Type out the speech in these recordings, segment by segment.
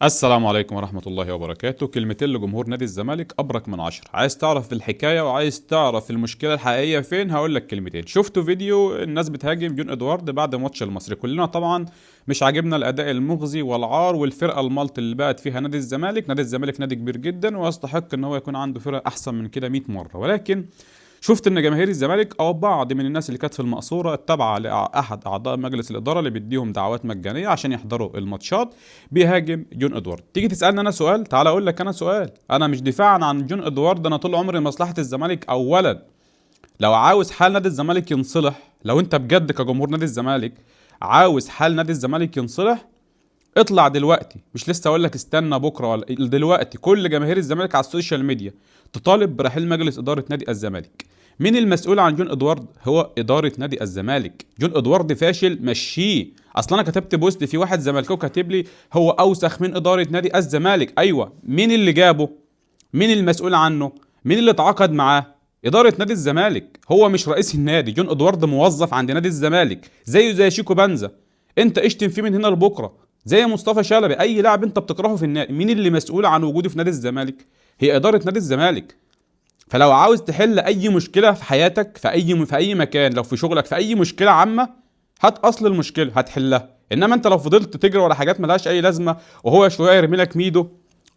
السلام عليكم ورحمة الله وبركاته. كلمتين لجمهور نادي الزمالك أبرك من 10. عايز تعرف الحكاية وعايز تعرف المشكلة الحقيقية فين؟ هقول لك كلمتين. شفتوا فيديو الناس بتهاجم جون إدوارد بعد ماتش المصري؟ كلنا طبعا مش عاجبنا الأداء المغزي والعار والفرقة الملط اللي بقت فيها نادي الزمالك. نادي الزمالك نادي كبير جدا ويستحق إن هو يكون عنده فرقة أحسن من كده 100 مرة، ولكن شفت ان جماهير الزمالك او بعض من الناس اللي كانت في المقصوره التابعه لاحد اعضاء مجلس الاداره اللي بيديهم دعوات مجانيه عشان يحضروا الماتشات بيهاجم جون ادوارد. تيجي تسالني انا سؤال، تعال اقول لك انا سؤال. انا مش دفاعا عن جون ادوارد، انا طول عمري مصلحه الزمالك اولا. لو عاوز حال نادي الزمالك ينصلح، لو انت بجد كجمهور نادي الزمالك عاوز حال نادي الزمالك ينصلح، اطلع دلوقتي، مش لسه اقول لك استنى بكره ولا دلوقتي. كل جماهير الزمالك على السوشيال ميديا تطالب برحيل مجلس اداره نادي الزمالك. مين المسؤول عن جون ادوارد؟ هو اداره نادي الزمالك. جون ادوارد فاشل، مشيه. اصلا انا كتبت بوست في واحد زملكاوي كاتب لي هو اوسخ من اداره نادي الزمالك. ايوه، مين اللي جابه؟ مين المسؤول عنه؟ مين اللي تعاقد معاه؟ إدارة نادي الزمالك. هو مش رئيس النادي. جون ادوارد موظف عند نادي الزمالك زيه زي شيكو بنزا. انت اشتم فيه من هنا لبكره، زي مصطفى شلبي، اي لاعب انت بتكرهه في النادي. مين اللي مسؤول عن وجوده في نادي الزمالك؟ هي اداره نادي الزمالك. فلو عاوز تحل اي مشكله في حياتك، في اي مكان، لو في شغلك، في اي مشكله عامه، هات اصل المشكله هتحلها. انما انت لو فضلت تجري ورا حاجات ملهاش اي لازمه وهو شويه يرمي لك ميدو،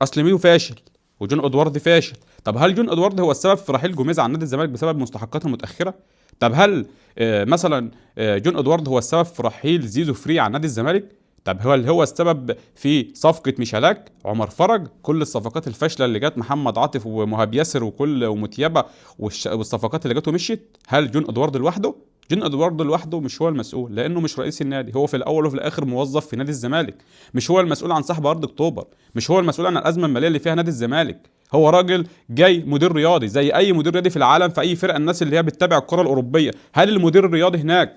اصل ميدو فاشل وجون ادوارد فاشل. طب هل جون ادوارد هو السبب في رحيل جوميز عن نادي الزمالك بسبب مستحقاته المتاخره؟ طب هل مثلا جون ادوارد هو السبب في رحيل زيزو فري عن نادي الزمالك؟ طب هو السبب في صفقة ميشالاك، عمر فرج، كل الصفقات الفاشلة اللي جت، محمد عاطف ومهاب ياسر ومتيبة والصفقات اللي جت ومشيت؟ هل جون ادوارد لوحده؟ جون ادوارد لوحده مش هو المسؤول، لانه مش رئيس النادي. هو في الاول وفي الاخر موظف في نادي الزمالك. مش هو المسؤول عن سحب ارض اكتوبر، مش هو المسؤول عن الازمه الماليه اللي فيها نادي الزمالك. هو راجل جاي مدير رياضي زي اي مدير رياضي في العالم في اي فرقه. الناس اللي هي بتتابع الكره الاوروبيه، هل المدير الرياضي هناك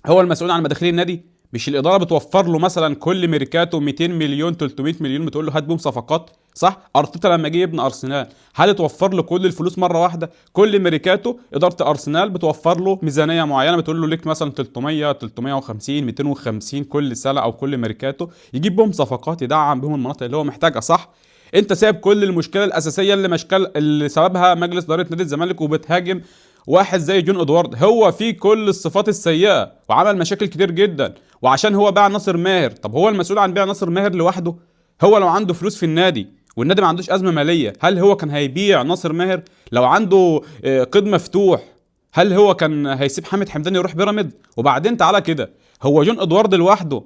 هو المسؤول عن مداخيل النادي؟ مش الاداره بتوفر له مثلا كل ميركاتو 200 مليون 300 مليون بتقول له هات بهم صفقات؟ صح. ارتيتا لما جه يبني ارسنال، هل توفر له كل الفلوس مره واحده؟ كل ميركاتو اداره ارسنال بتوفر له ميزانيه معينه، بتقول له ليك مثلا 300 350 250 كل سنه او كل ميركاتو، يجيب بهم صفقات يدعم بهم المناطق اللي هو محتاجها. صح. انت سايب كل المشكله الاساسيه اللي سببها مجلس اداره نادي الزمالك وبتهاجم واحد زي جون ادوارد. هو فيه كل الصفات السيئه وعمل مشاكل كتير جدا، وعشان هو باع ناصر ماهر. طب هو المسؤول عن بيع ناصر ماهر لوحده؟ هو لو عنده فلوس في النادي والنادي ما عندوش ازمه ماليه، هل هو كان هيبيع ناصر ماهر؟ لو عنده قيد مفتوح، هل هو كان هيسيب حامد حمدان يروح بيراميد؟ وبعدين تعالى كده، هو جون ادوارد لوحده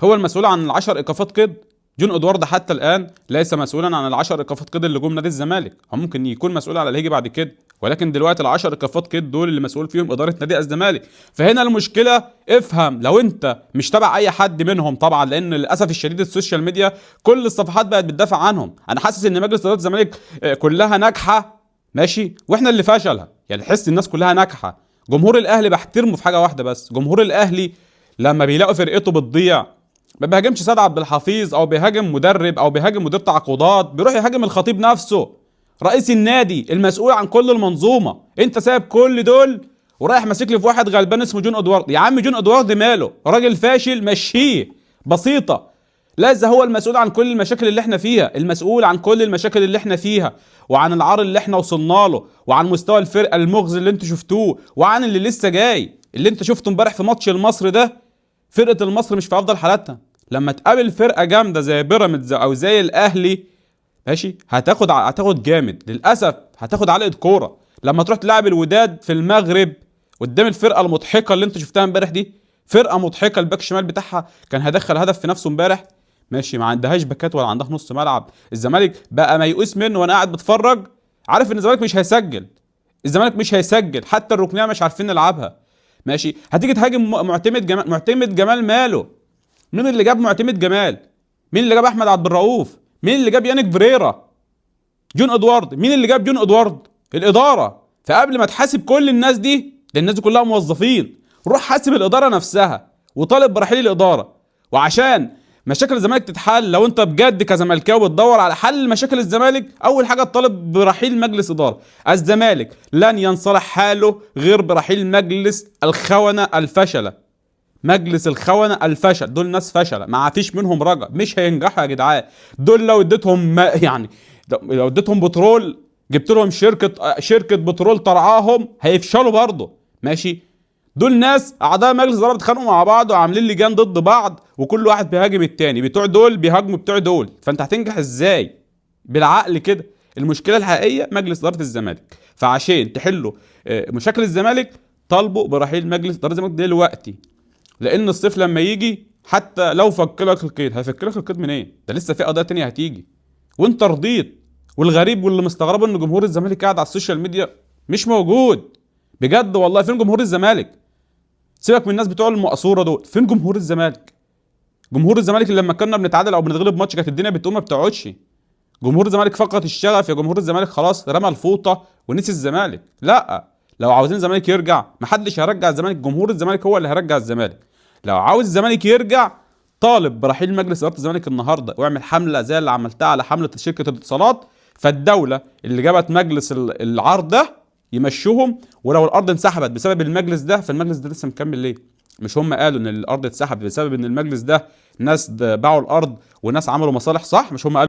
هو المسؤول عن العشر ايقافات قيد؟ جون ادوارد حتى الان ليس مسؤولا عن العشر ايقافات قيد اللي جم نادي الزمالك. هو ممكن يكون مسؤول على اللي هيجي بعد كده، ولكن دلوقتي العشر ايقافات قيد دول اللي مسؤول فيهم اداره نادي الزمالك. فهنا المشكله. افهم، لو انت مش تبع اي حد منهم طبعا، لان للاسف الشديد السوشيال ميديا كل الصفحات بقت بتدافع عنهم. انا حاسس ان مجلس اداره الزمالك كلها ناجحه، ماشي، واحنا اللي فشلها. يعني تحس الناس كلها ناجحه. جمهور الاهلي بحترمه في حاجه واحده بس، جمهور الاهلي لما بيلاقوا فرقته بتضيع ما بيهاجمش سيد عبد الحفيظ او بيهاجم مدرب او بيهاجم مدير تعاقدات، بيروح يهاجم الخطيب نفسه، رئيس النادي المسؤول عن كل المنظومه. انت سايب كل دول ورايح ماسك لي في واحد غلبان اسمه جون ادوارد. يا عم جون ادوارد ماله؟ راجل فاشل، مشيه، بسيطه. لازم هو المسؤول عن كل المشاكل اللي احنا فيها، المسؤول عن كل المشاكل اللي احنا فيها، وعن العار اللي احنا وصلنا له، وعن مستوى الفرقه المغزي اللي انتوا شفتوه، وعن اللي لسه جاي اللي انت شفته امبارح في ماتش المصري ده. فرقه المصري مش في افضل حالاتها. لما تقابل فرقه جامده زي بيراميدز او زي الاهلي، ماشي، هتاخد جامد. للاسف هتاخد علقه كوره. لما تروح تلعب الوداد في المغرب قدام الفرقه المضحكه اللي انت شفتها امبارح دي، فرقه مضحكه، الباك الشمال بتاعها كان هيدخل هدف في نفسه امبارح، ماشي، ما عندهاش باكات ولا عندها نص ملعب. الزمالك بقى ميؤوس منه وانا قاعد بتفرج، عارف ان الزمالك مش هيسجل. الزمالك مش هيسجل، حتى الركنيه مش عارفين نلعبها. ماشي، هتيجي تهاجم معتمد جمال ماله؟ مين اللي جاب معتمد جمال؟ مين اللي جاب احمد عبد الرؤوف؟ مين اللي جاب يانيك فريرا؟ جون ادوارد. مين اللي جاب جون ادوارد؟ الاداره. فقبل ما تحاسب كل الناس دي، لان الناس دي كلها موظفين، روح حاسب الاداره نفسها وطالب برحيل الاداره. وعشان مشاكل الزمالك تتحل، لو انت بجد كزملكاوي بتدور على حل مشاكل الزمالك، اول حاجه تطالب برحيل مجلس اداره. الزمالك لن ينصلح حاله غير برحيل مجلس الخونه الفشله. مجلس الخونة الفشل، دول ناس فشلة ما فيش منهم رجا، مش هينجحوا يا جدعان. دول لو اديتهم يعني لو اديتهم بترول، جبت لهم شركة بترول ترعاهم، هيفشلوا برضه. ماشي. دول ناس اعضاء مجلس الاداره بيتخانقوا مع بعض وعاملين لجان ضد بعض، وكل واحد بيهاجم التاني، بتوع دول بيهاجموا بتوع دول، فانت هتنجح ازاي؟ بالعقل كده. المشكله الحقيقيه مجلس اداره الزمالك، فعشان تحلوا مشاكل الزمالك طالبوا برحيل مجلس اداره الزمالك دلوقتي، لان الصيف لما يجي حتى لو فك لك القيد، هيفك لك القيد منين؟ إيه؟ ده لسه في قضايا تانية هتيجي وانت رضيت. والغريب واللي مستغرب ان جمهور الزمالك قاعد على السوشيال ميديا مش موجود. بجد والله فين جمهور الزمالك؟ سيبك من الناس بتوع المقصوره دول، فين جمهور الزمالك؟ جمهور الزمالك اللي لما كنا بنتعادل او بنتغلب ماتش كانت الدنيا بتقوم ما بتقعدش. جمهور الزمالك فقد الشغف، يا جمهور الزمالك خلاص رمى الفوطه ونسي الزمالك. لا، لو عاوزين الزمالك يرجع محدش هيرجع الزمالك، جمهور الزمالك هو اللي هيرجع الزمالك. لو عاوز الزمالك يرجع طالب برحيل مجلس اداره الزمالك النهارده، واعمل حمله زي اللي عملتها على حمله شركه الاتصالات، فالدوله اللي جابت مجلس العرض ده يمشوهم. ولو الارض انسحبت بسبب المجلس ده، فالمجلس ده لسه مكمل ليه؟ مش هم قالوا ان الارض اتسحبت بسبب ان المجلس ده ناس باعوا الارض وناس عملوا مصالح؟ صح، مش هم قالوا